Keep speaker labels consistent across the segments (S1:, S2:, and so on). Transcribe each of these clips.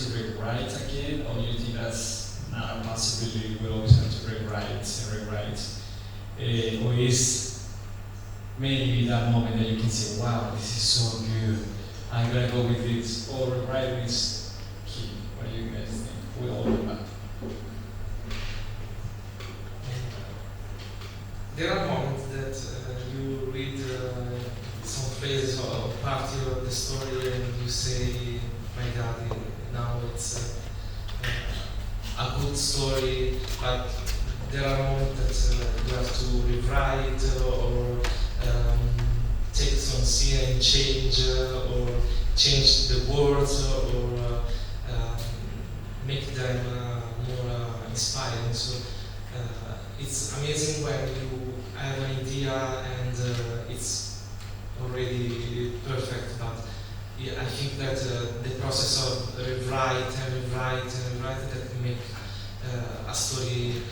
S1: to rewrite again, or do you think that's not a possibility? We always have to rewrite and rewrite, or is maybe that moment that you can say, "Wow, this is so good. I'm gonna go with this," or rewriting is key. What do you guys think? With all of that.
S2: There are moments that you read some phrases or part of the story and you say, my God, now it's a good story, but there are moments that you have to rewrite or take some scene and change or change the words or make them more inspiring. So it's amazing when you have an idea and it's already perfect, but yeah, I think that the process of rewrite that can make a story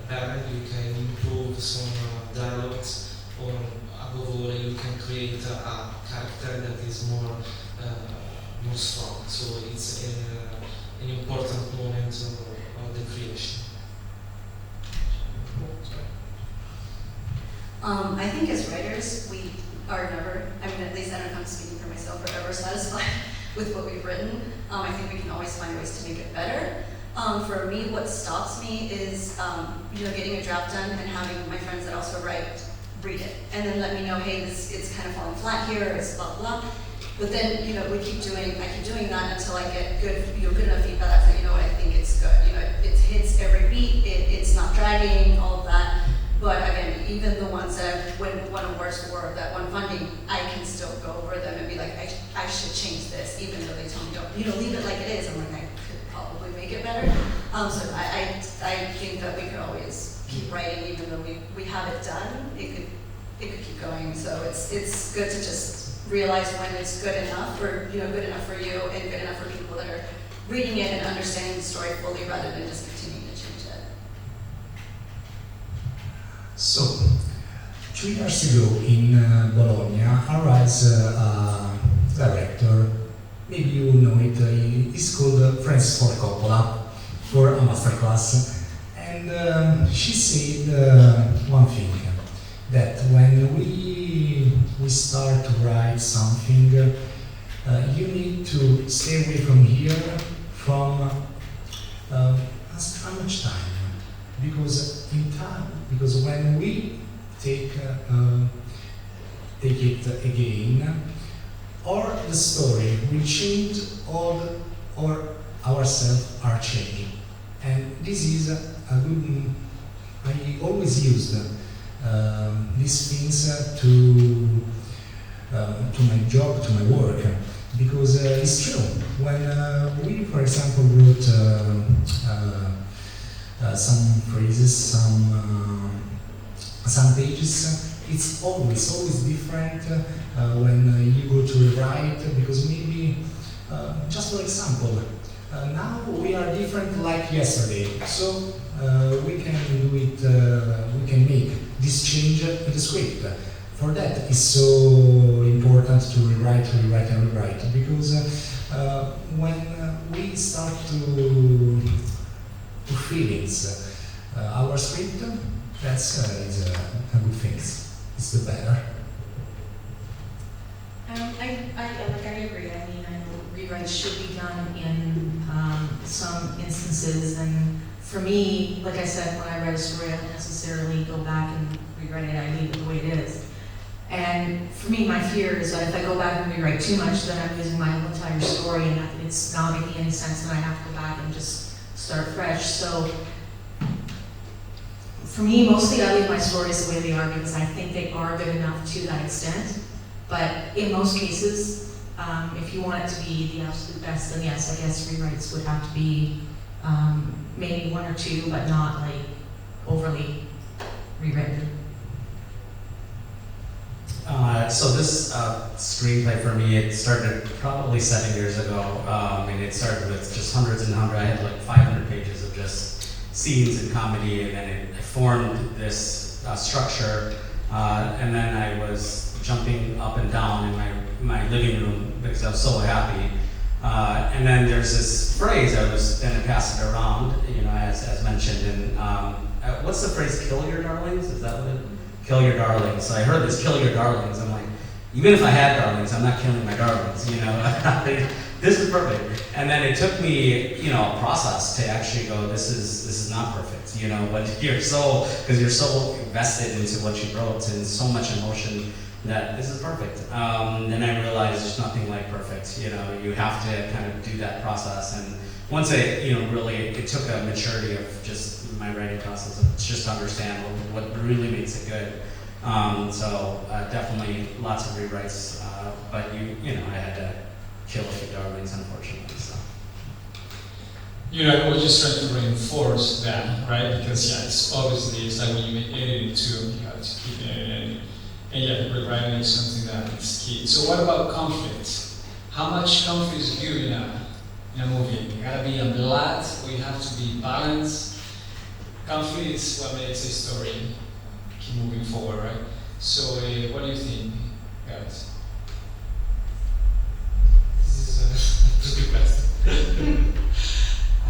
S2: better. You can improve some dialogues, or above all, you can create a character that is more strong. So it's an important moment of the creation.
S3: I think as writers, we are never, I mean, at least I don't know if I'm speaking for myself, we're ever satisfied with what we've written. I think we can always find ways to make it better. For me, what stops me is, getting a draft done and having my friends that also write read it, and then let me know, hey, it's kind of falling flat here, it's blah blah. But then, I keep doing that until I get good enough feedback that, I think it's good. It hits every beat, it's not dragging, all of that. But again, even the ones that I've won awards for, that won funding, I can still go over them and be like, I should change this, even though they tell me, leave it like it is. I'm like, I could probably make it better. So I think that we could always keep writing, even though we have it done. It could keep going. So it's good to just realize when it's good enough, or good enough for you and good enough for people that are reading it and understanding the story fully, rather than just continuing to change it.
S4: So, 2 years ago in Bologna arrives a director, maybe you know it, he's called Francis Ford Coppola, for a masterclass, and she said one thing, that when we start to write something, you need to stay away from here from how much time? Because when we take it again, or the story will change, or ourselves are changing. And this is a good, I always used these things to my job, to my work, because it's true. When we, for example, wrote some phrases, some pages, it's always different when you go to rewrite, because maybe, just for example, now we are different like yesterday, so we can do it, we can make this change in the script. For that, it's so important to rewrite, because when we start to feelings our script, that's is a good thing. It's the better.
S5: I agree. I mean, I know rewrites should be done in some instances, and for me, like I said, when I write a story, I don't necessarily go back and rewrite it. I leave it the way it is. And for me, my fear is that if I go back and rewrite too much, then I'm losing my whole entire story, and it's not making any sense, and I have to go back and just start fresh. So for me, mostly I leave my stories the way they are, because I think they are good enough to that extent. But in most cases, if you want it to be the absolute best, then yes, I guess rewrites would have to be maybe 1 or 2, but not like overly rewritten.
S6: So this screenplay for me, it started probably 7 years ago, and it started with just hundreds and hundreds. I had like 500 pages of just scenes and comedy, and then it formed this structure, and then I was jumping up and down in my living room because I was so happy And then there's this phrase I was going to pass it around, you know, as mentioned. And what's the phrase? Kill your darlings? Is that what it? Kill your darlings. So I heard this, kill your darlings. I'm like, even if I had darlings, I'm not killing my darlings. You know, this is perfect. And then it took me, you know, a process to actually go, this is not perfect. You know, but because you're so invested into what you wrote and so much emotion, that this is perfect. Then I realized there's nothing like perfect. You know, you have to kind of do that process. And once it took a maturity of just my writing process, of just to understand what really makes it good. So definitely lots of rewrites, but I had to kill a few darlings, unfortunately. So.
S1: You know, I was just trying to reinforce that, right? Because it's like when you make editing too, you have to keep editing. And yeah, rewriting is something that is key. So what about conflict? How much conflict is good in a movie? You gotta be a blood, or you have to be balanced. Conflict is what makes a story keep moving forward, right? So what do you think, guys?
S2: This is a good question.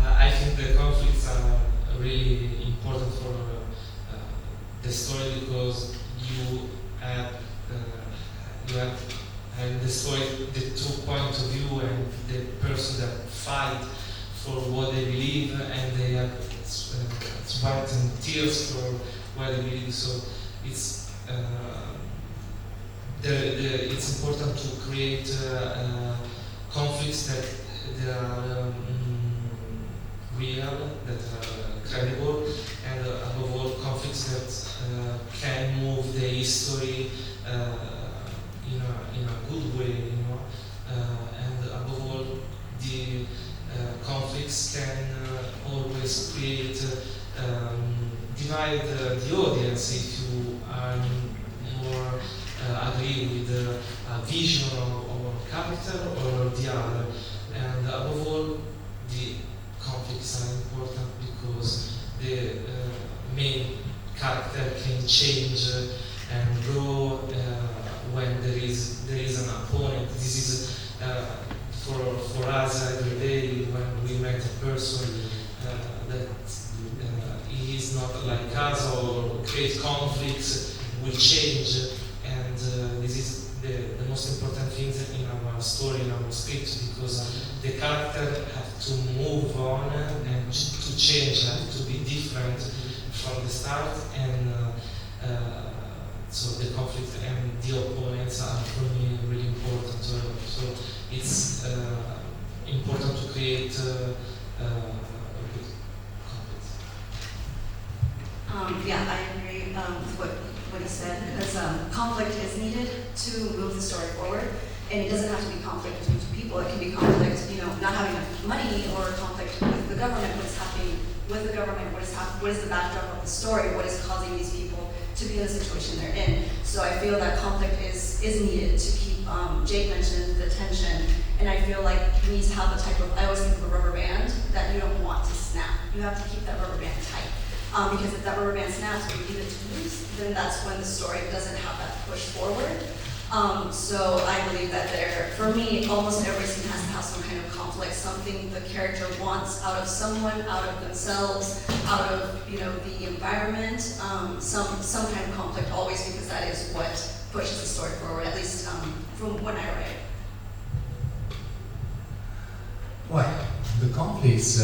S2: I think the conflicts are really important for the story because you have and the story, the two points of view and the person that fight for what they believe and they have sweat and tears for what they believe. So it's it's important to create conflicts that are real, that are credible, and above all conflicts that can move the history in a good way, and above all the conflicts can always create divide the audience if you are more agree with a vision of a character or the other, and above all the conflicts are important because the main character can change and grow when there is an opponent. This is for us every day when we met a person that he is not like us or create conflicts, will change, and this is the most important thing in our story, in our script, because the character have to move on and to change, have to be different from the start, and so the conflict and the opponents are for me really important. So it's important to create a good conflict.
S3: Yeah, I agree with what he said, because conflict is needed to move the story forward, and it doesn't have to be conflict between two people. It can be conflict, not having enough money, or conflict with the government, what is happening with the government, what is the backdrop of the story, what is causing these people to be in the situation they're in. So I feel that conflict is needed to keep, Jake mentioned the tension, and I feel like you need to have a type of, I always think of a rubber band that you don't want to snap. You have to keep that rubber band tight. Because if that rubber band snaps or you leave it to loose, then that's when the story doesn't have that push forward. So I believe that for me, almost every scene has to have some kind of conflict, something the character wants out of someone, out of themselves, out of the environment, some kind of conflict always, because that is what pushes the story forward, at least from when I write.
S4: Well, the conflicts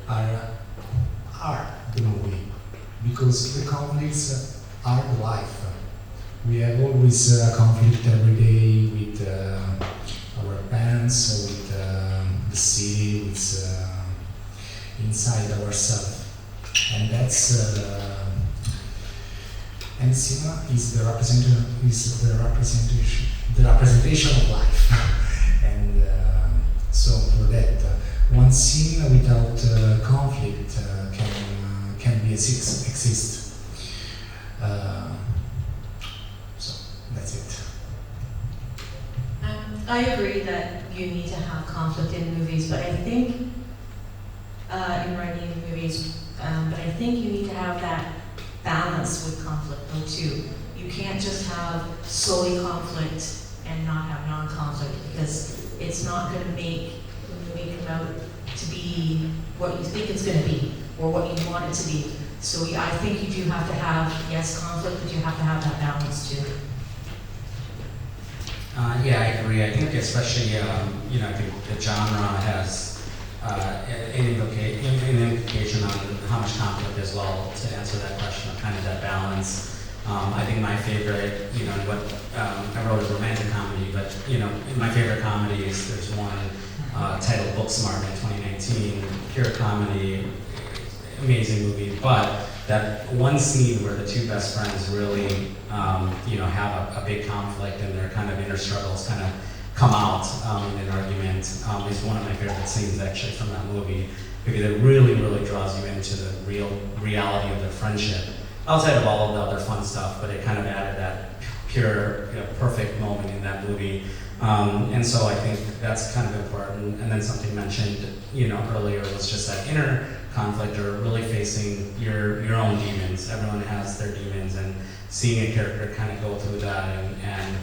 S4: are the movie, because the conflicts are the life. We have always a conflict every day with our parents, with the city, with inside ourselves, and that's and cinema is the representation of life, and so for that, one scene without conflict can be exist. So that's it.
S5: I agree that you need to have conflict in movies, but I think in writing movies, but I think you need to have that balance with conflict though too. You can't just have solely conflict and not have non-conflict, because it's not going to make the movie come out to be what you think it's going to be or what you want it to be. So I think you do have to have, yes, conflict, but you have to have that balance too.
S6: Yeah, I agree. I think especially, I think the genre has an implication on how much conflict as well, to answer that question of kind of that balance. I think my favorite, I wrote a romantic comedy, but, my favorite comedies, there's one titled Booksmart in 2019, pure comedy, amazing movie, but that one scene where the two best friends really, have a big conflict and their kind of inner struggles kind of come out in an argument is one of my favorite scenes actually from that movie, because it really, really draws you into the reality of their friendship, outside of all of the other fun stuff, but it kind of added that pure, perfect moment in that movie. And so I think that's kind of important. And then something mentioned, earlier was just that inner conflict, or really facing your own demons. Everyone has their demons, and seeing a character kind of go through that, and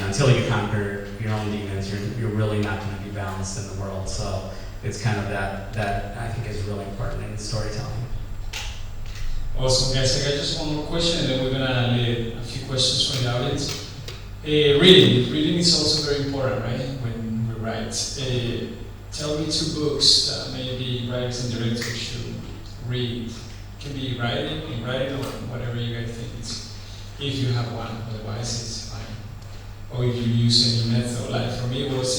S6: until you conquer your own demons, you're really not going to be balanced in the world. So it's kind of that I think is really important in storytelling.
S1: Awesome, guys. I got just one more question, and then we're gonna leave a few questions from the audience. Reading is also very important, right? When we write. Tell me 2 books that maybe writers and directors should read. It can be writing, or whatever you guys think it's. If you have one, otherwise it's fine. Or if you use any method, like for me it was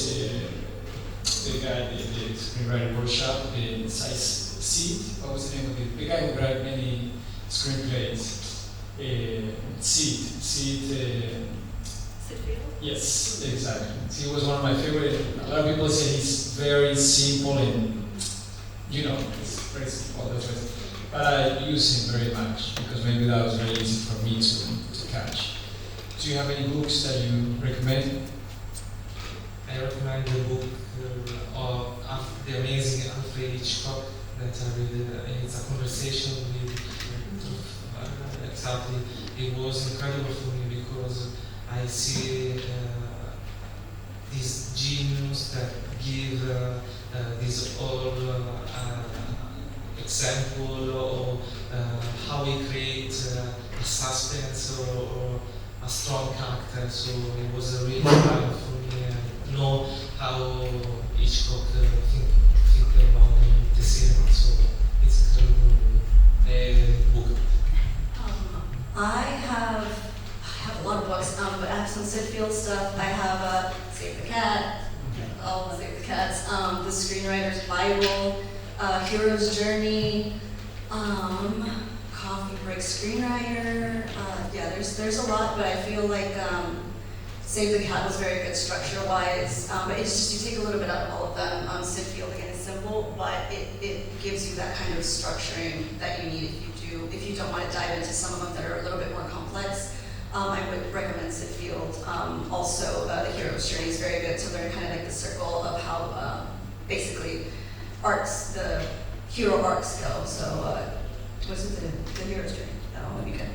S1: the guy did the screenwriting workshop, the size Seed. What was the name of it? The guy who wrote many screenplays. Seed. Yes, exactly. He was one of my favorite. A lot of people say he's very simple and, it's very simple. But I use him very much because maybe that was very easy for me to catch. Do you have any books that you recommend?
S2: I recommend the book of the amazing Alfred Hitchcock that I read. It's a conversation with exactly. It was incredible for me because I see this genius that give this all example of how we create a suspense or a strong character. So it was a really fun for me to know how Hitchcock think about the cinema. So it's an incredible book.
S3: I have a lot of books, but I have some Sid Field stuff. I have Save the Cat, all Save the Cats, The Screenwriter's Bible, Hero's Journey, Coffee Break Screenwriter. Yeah, there's a lot, but I feel like Save the Cat was very good structure-wise, but it's just you take a little bit out of all of them. Sid Field, again, is simple, but it gives you that kind of structuring that you need if you don't want to dive into some of them that are a little bit more complex. I would recommend Sid Field. Also, The Hero's Journey is very good to learn kind of like the circle of how basically the hero arcs go. So, what's it, the Hero's Journey? That one would be good.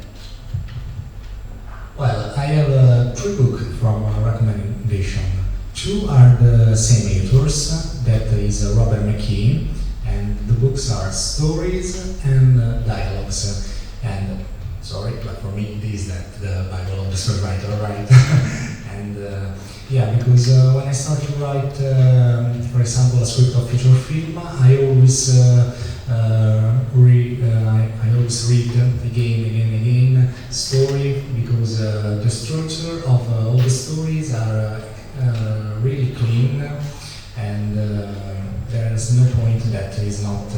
S4: Well, I have 3 books from recommendation. 2 are the same authors, that is Robert McKee, and the books are Stories and Dialogues. And sorry, but for me it is the Bible of the screenwriter, right? And because when I start to write, for example, a script of feature film, I always read again story, because the structure of all the stories are really clean, and there is no point that is not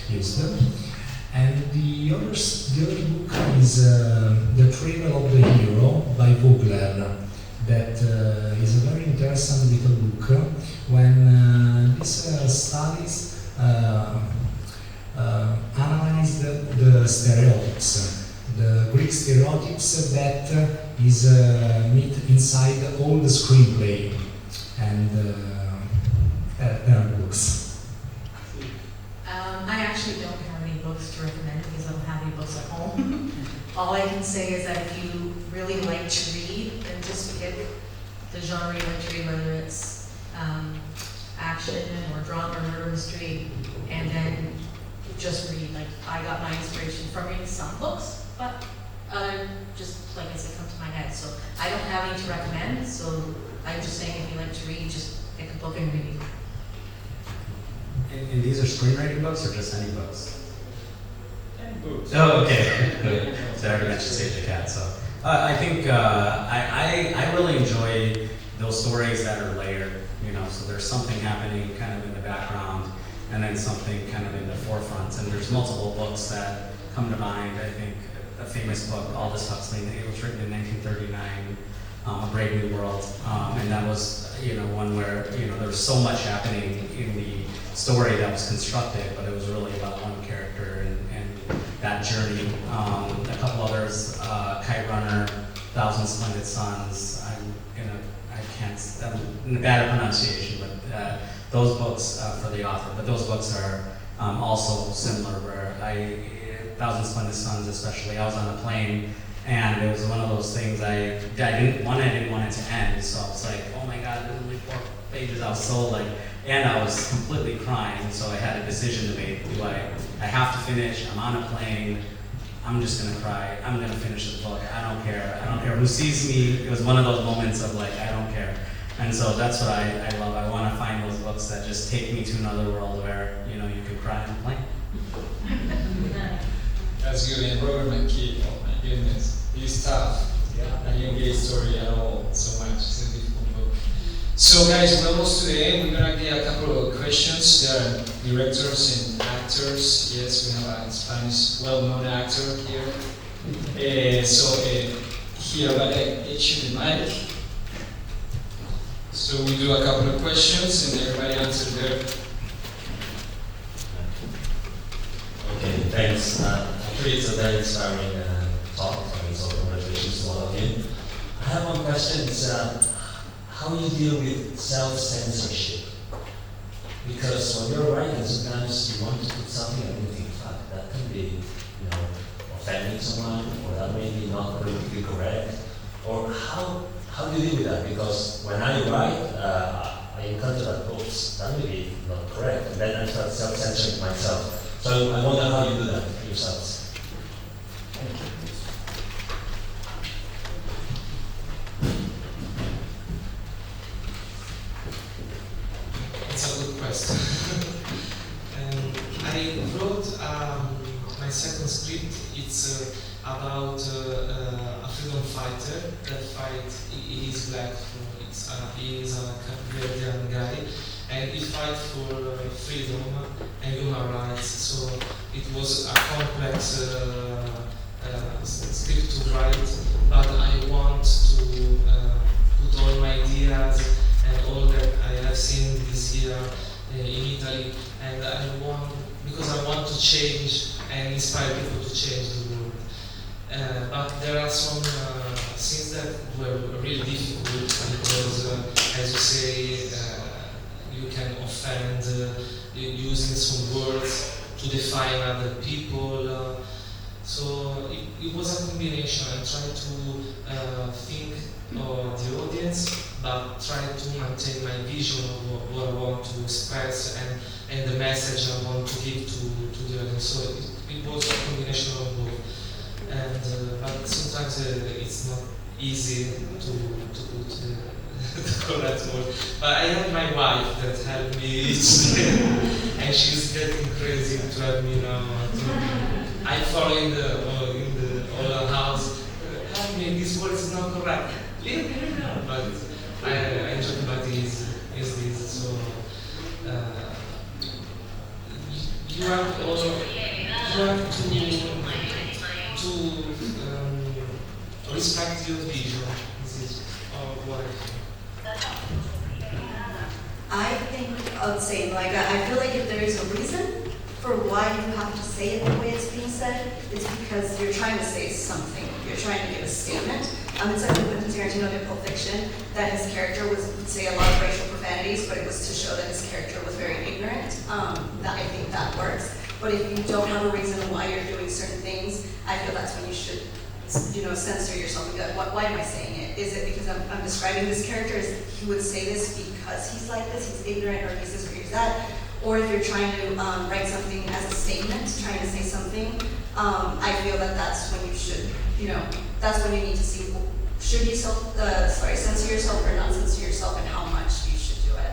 S4: used. And the other book is The Travel of the Hero by Vogler. That is a very interesting little book when this studies analyze the stereotypes, the Greek stereotypes that is meet inside all the screenplay, and there are books.
S5: I actually don't have any books to recommend because I don't have any books at home. All I can say is that if you really like to read, then just pick the genre you like to read, whether it's action or drama or murder mystery, and then just read. Like, I got my inspiration from reading some books, but other, just like I said, come to my head. So I don't have any to recommend, so I'm just saying if you like to read, just pick a book and read.
S6: And these are screenwriting books or just any books?
S1: Any books.
S6: Oh, okay. So I already mentioned Save the Cat, so. I think I really enjoy those stories that are layered, you know, so there's something happening kind of in the background and then something kind of in the forefront. And there's multiple books that come to mind. I think a famous book, Aldous Huxley, it was written in 1939, A Brave New World. And that was, you know, one where, you know, there was so much happening in the story that was constructed, but it was really about one character and that journey. A couple others, Kite Runner, Thousand Splendid Suns. I'm bad at pronunciation, but those books for the author. But those books are also similar. Where Thousand Splendid Suns, especially, I was on a plane, and it was one of those things I didn't want it to end. So I was like, oh my God, there's only 4 pages. I was so like. And I was completely crying, so I had a decision to make. Do I have to finish? I'm on a plane. I'm just gonna cry. I'm gonna finish the book. I don't care. I don't care who sees me. It was one of those moments of like, I don't care. And so that's what I love. I want to find those books that just take me to another world where, you know, you can cry on a plane.
S1: That's good. And Robert McKee, oh my goodness, he's tough. Yeah. I didn't get his story at all so much. It's a difficult book. So guys, we're almost to the end. We're gonna get a couple of questions. There are directors and actors. Yes, we have a Spanish well-known actor here. Here, I'm gonna get you the mic. So we do a couple of questions and everybody answer there.
S7: Okay, thanks. Actually, it's a very inspiring talk. So congratulations to all of you. I have one question. It's how you deal with self-censorship. Because when you're writing, sometimes you want to put something and you think, fuck, that can be, you know, offending someone, or that may be not politically correct. Or how do you deal with that? Because when I write, I encounter that, oops, that may be not correct. And then I start self-censoring myself. So I wonder how you do that yourselves.
S2: It's a good question. I wrote my second script. It's about a freedom fighter that he is black. He is a Cape guy, and he fights for freedom and human rights. So it was a complex script to write, but I want to put all my ideas and all that I have seen this year in Italy, and because I want to change and inspire people to change the world. But there are some things that were really difficult because, as you say, you can offend using some words to define other people. So it was a combination. I tried to think of the audience, but try to maintain my vision of what I want to express and the message I want to give to the audience. So it was a combination of both. But sometimes it's not easy to put the correct word. But I have my wife that helped me each day, and she's getting crazy to help me now. I follow in the old house. Help me, this word is not correct. Leave me now. But I enjoy about is this. So you have to respect your vision. This is what
S3: I think I would say, like, I feel like if there is a reason for why you have to say it the way it's being said, it's because you're trying to say something. You're trying to give a statement. It's like when Tarantino did Pulp Fiction, that his character would say a lot of racial profanities, but it was to show that his character was very ignorant. That I think that works. But if you don't have a reason why you're doing certain things, I feel that's when you should, censor yourself and be like, why am I saying it? Is it because I'm describing this character? He would say this because he's like this, he's ignorant, or he's this, or use that. Or if you're trying to write something as a statement, trying to say something, I feel that that's when you should, that's when you need to see, should you censor yourself or not censor yourself, and how much you should do it.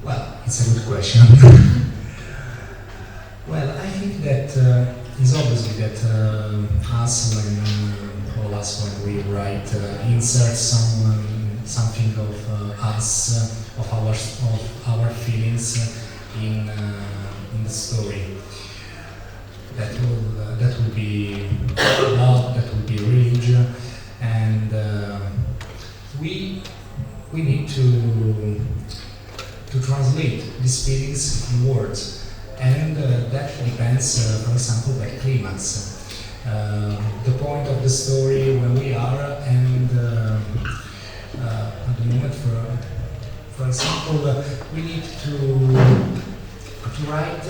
S4: Well, it's a good question. Well, I think that it's obviously that all us when we write, insert something of us, of our feelings in the story. That will be love, that will be rage, and we need to translate these feelings in words. And that depends, for example, by climax. The point of the story, where we are, and at the moment, for example, we need to write.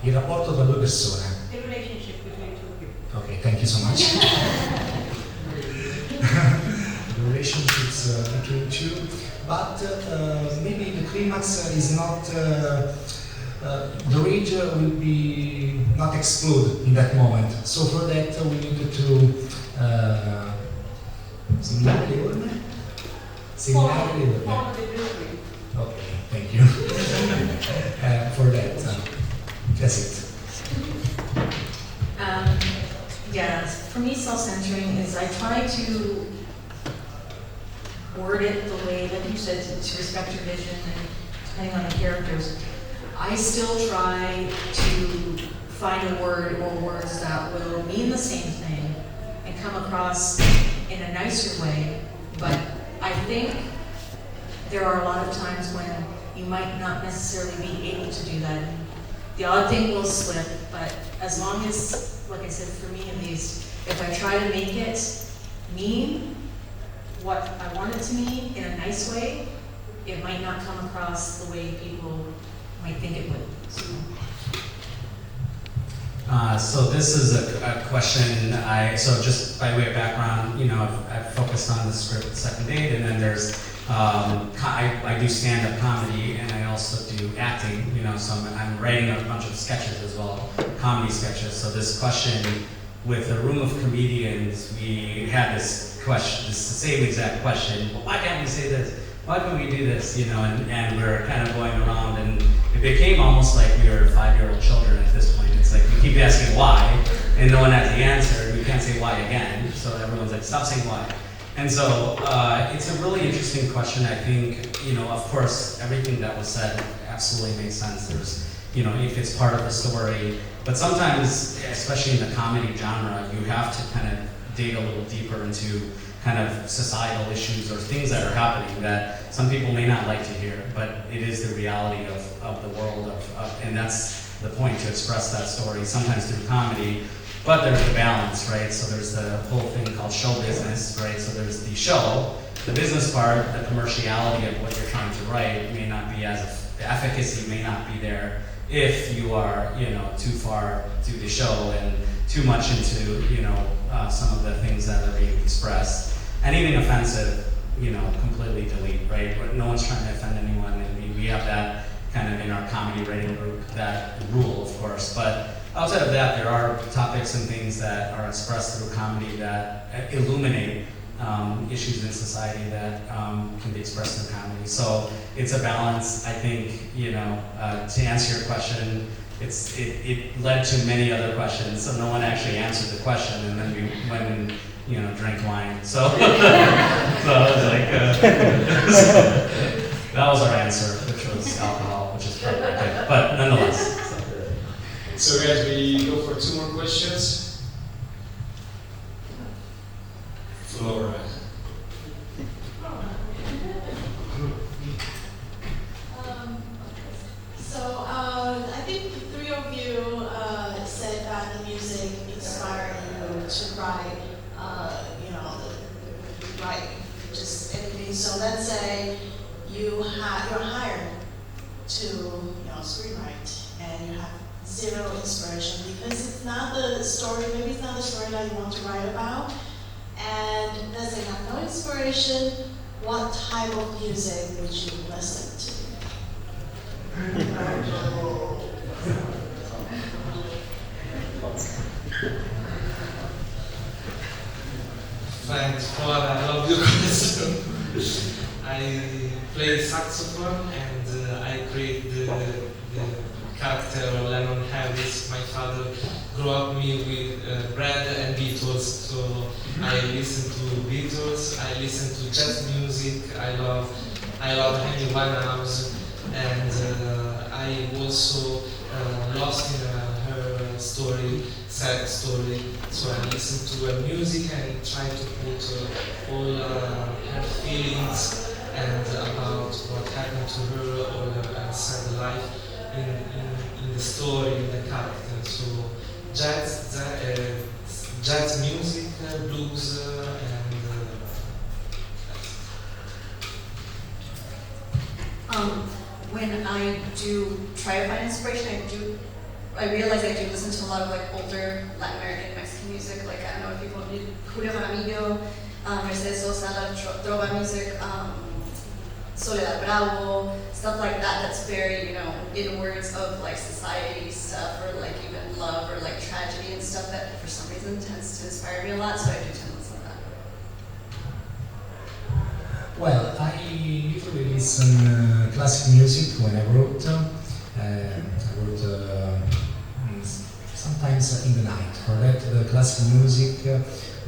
S4: Il rapporto tra due persone.
S8: The relationship between two people.
S4: Okay, thank you so much. The relationships between two, but maybe the climax is not, the rage will be not explode in that moment. So for that we need to simulare le orme? Simulare le orme.
S8: Follow the blueprint.
S4: Okay, thank you. For that, that's it.
S5: Yeah, for me, self-censoring is I try to word it the way, like you said, to respect your vision and depending on the characters. I still try to find a word or words that will mean the same thing and come across in a nicer way, but I think there are a lot of times when you might not necessarily be able to do that. The odd thing will slip, but as long as, like I said, for me at least, if I try to make it mean what I want it to mean in a nice way, it might not come across the way people might think it would.
S6: So this is a question, so just by way of background, I've focused on the script Second Date, and then there's, I do stand-up comedy, and I also do acting, so I'm writing a bunch of sketches as well, comedy sketches. So this question, with a room of comedians, we had this question, this same exact question, well, why can't we say this? Why can't we do this? And we're kind of going around, and it became almost like we were 5-year-old children at this point. It's like we keep asking why, and no one has the answer, and we can't say why again, so everyone's like, stop saying why. And so it's a really interesting question. I think, of course, everything that was said absolutely makes sense. There's, if it's part of the story, but sometimes, especially in the comedy genre, you have to kind of dig a little deeper into kind of societal issues or things that are happening that some people may not like to hear, but it is the reality of the world, and that's the point, to express that story, sometimes through comedy. But there's the balance, right? So there's the whole thing called show business, right? So there's the show, the business part, the commerciality of what you're trying to write may not be as, the efficacy may not be there if you are, too far to the show and too much into, some of the things that are being expressed. Anything offensive, completely delete, right? No one's trying to offend anyone, and we have that kind of in our comedy writing group, that rule, of course. But outside of that, there are topics and things that are expressed through comedy that illuminate issues in society that can be expressed in comedy. So it's a balance. I think, to answer your question, it led to many other questions, so no one actually answered the question, and then we went and drank wine. So, so I was like, that was our answer, which was alcohol, which is perfect, but nonetheless.
S1: So guys, we go for 2 more questions. Flora.
S9: I think the 3 of you said that the music inspired you to write, write just anything. So let's say you're hired to, screenwrite, and you have zero inspiration? Because it's not the story, maybe it's not the story that you want to write about. And does it have no inspiration? What type of music would you listen to?
S2: Thanks, Paul. I love your question. I play saxophone and I create the character Lennon Harris. My father grew up me with bread and Beatles, so I listen to Beatles. I listen to jazz music. I love Amy Winehouse, and I also lost in her story, sad story. So I listen to her music and try to put all her feelings and about what happened to her or her sad life in the story, in the character. So jazz music, blues, and
S3: when I do try to find inspiration, I realize I do listen to a lot of like older Latin American, Mexican music. Like I don't know if people did Julio Jaramillo, Mercedes Sosa, trova music, Soledad Bravo, stuff like that. That's very, you know, in words of like society stuff or like even love or like tragedy and stuff that for some reason tends to inspire me a lot. So I do tend to listen to that.
S4: Well, I usually listen classic music when I wrote. I wrote sometimes in the night. For that, the classic music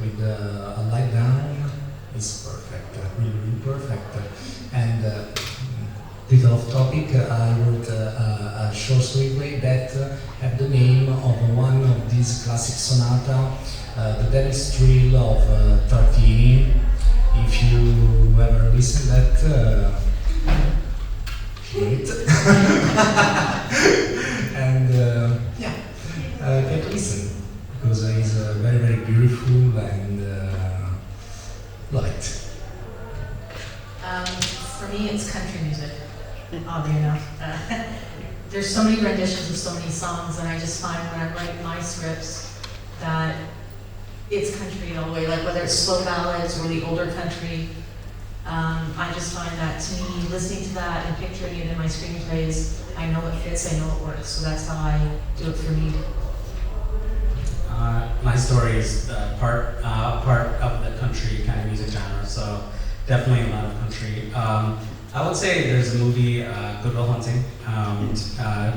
S4: with a light down is perfect, really, really perfect. And bit off topic, I wrote a short screenplay that had the name of one of these classic sonata, The Devil's Thrill of Tartini. If you ever listen that, hear it. And yeah, get to listen because it's very, very beautiful and love it.
S5: For me, it's country music, oddly enough. There's so many renditions of so many songs, and I just find when I write my scripts that it's country all the way, like whether it's slow ballads or the older country. I just find that, to me, listening to that and picturing it in my screenplays, I know it fits, I know it works, so that's how I do it for me.
S6: My story is part of the country kind of music genre, so definitely a lot of country. I would say there's a movie, Good Will Hunting,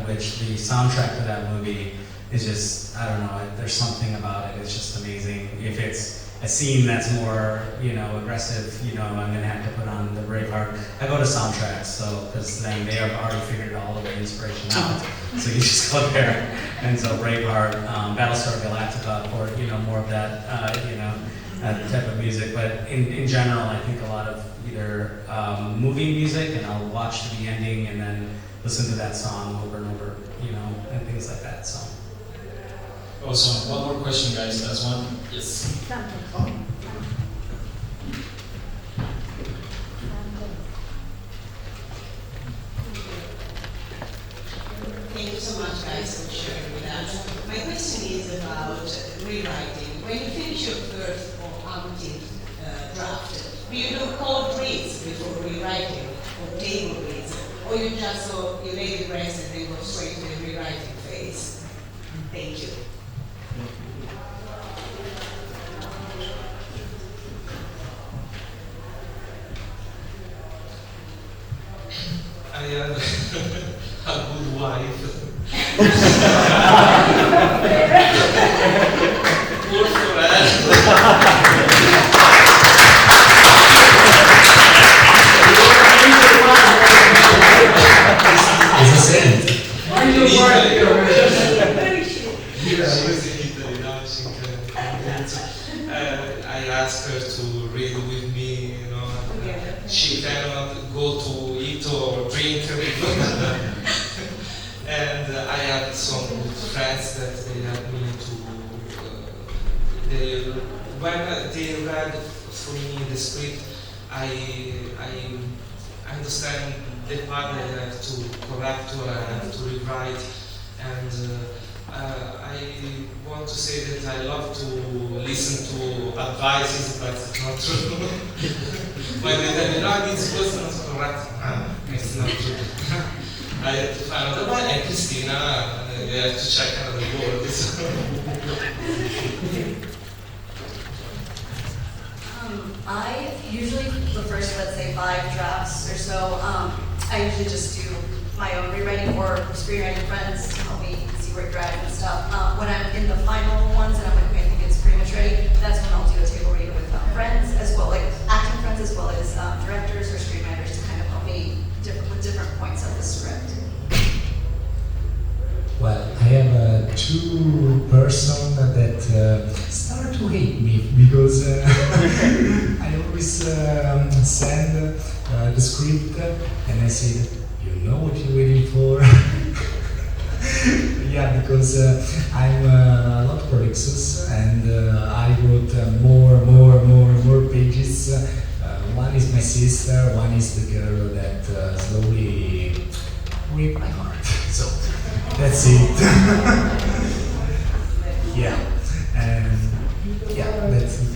S6: which the soundtrack to that movie is just, I don't know, there's something about it, it's just amazing. If it's a scene that's more, you know, aggressive, you know, I'm gonna have to put on the Braveheart. I go to soundtracks, so, because then they have already figured all the inspiration out. So you just go there, and so Braveheart, Battlestar Galactica, or, you know, more of that, you know, that type of music. But in general, I think a lot of either movie music, and I'll watch the ending and then listen to that song over and over, you know, and things like that, so.
S1: Awesome. One more question, guys. Last one. Yes.
S8: Thank you so much, guys, for sharing with us. My question is about rewriting. When you finish your first or umpteenth draft, do you do cold reads before rewriting, or table reads, or you just you let it rest and then go straight to the rewriting phase? Thank you.
S2: I had a good wife. Poor
S4: It's the same.
S2: She's in Italy now. I asked her to read with me, you know. She cannot go to eat or drink with me. And I had some good friends that they helped me to. When they read for me the script, I understand the part that I have to correct or I have to rewrite. And I want to say that I love to listen to advices, but it's not true. When they tell me, no, this was not correct, it's not true. I have to find another one, and Christina, you have to check another words.
S3: I usually, the first, let's say, 5 drafts or so, I usually just do my own rewriting or screenwriting friends to help me see where you're at and stuff. When I'm in the final ones and I'm like, okay, I think it's pretty much ready, that's when I'll do a table read with friends as well, like acting friends as well as directors or screenwriters to kind of help me with different points of the script.
S4: Well, I have 2 persons that start to hate me because I always send the script and I say, you know what you're waiting for? Yeah, because I'm a lot prolixus and I wrote more pages. One is my sister, one is the girl that slowly ripped my heart. So that's it. Yeah, and yeah, that's it.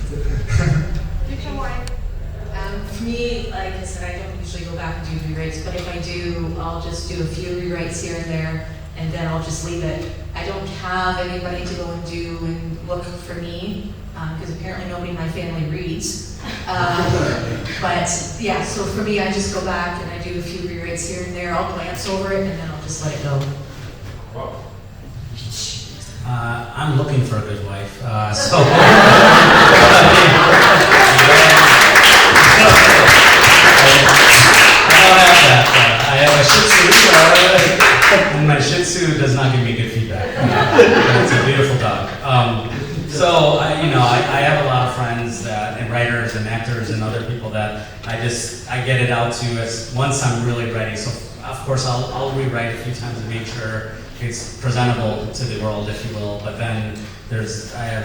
S5: For me, like I said, I don't usually go back and do rewrites, but if I do, I'll just do a few rewrites here and there, and then I'll just leave it. I don't have anybody to go and do and look for me, because apparently nobody in my family reads. But yeah, so for me, I just go back and I do a few rewrites here and there. I'll glance over it and then I'll just let it go.
S6: I'm looking for a good wife, so. I have a Shih Tzu, and my Shih Tzu does not give me good feedback. It's a beautiful dog. So I have a lot of friends and writers and actors and other people that I get it out to as once I'm really ready. So of course I'll rewrite a few times to make sure it's presentable to the world, if you will. But then I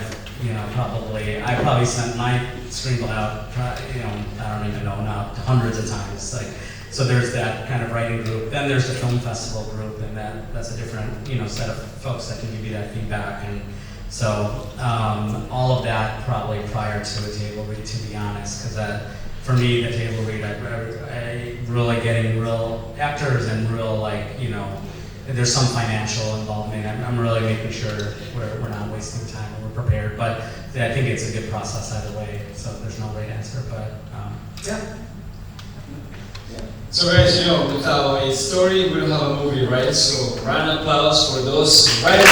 S6: probably sent my screenplay out, I don't even know now, hundreds of times. So there's that kind of writing group. Then there's the film festival group, and that's a different set of folks that can give you that feedback. And so all of that probably prior to a table read, to be honest, because for me the table read, I really getting real actors and real there's some financial involvement. I'm really making sure we're not wasting time and we're prepared. But I think it's a good process either way. So there's no right answer, but yeah.
S1: So guys, without a story, we don't have a movie, right? So round of applause for those writers.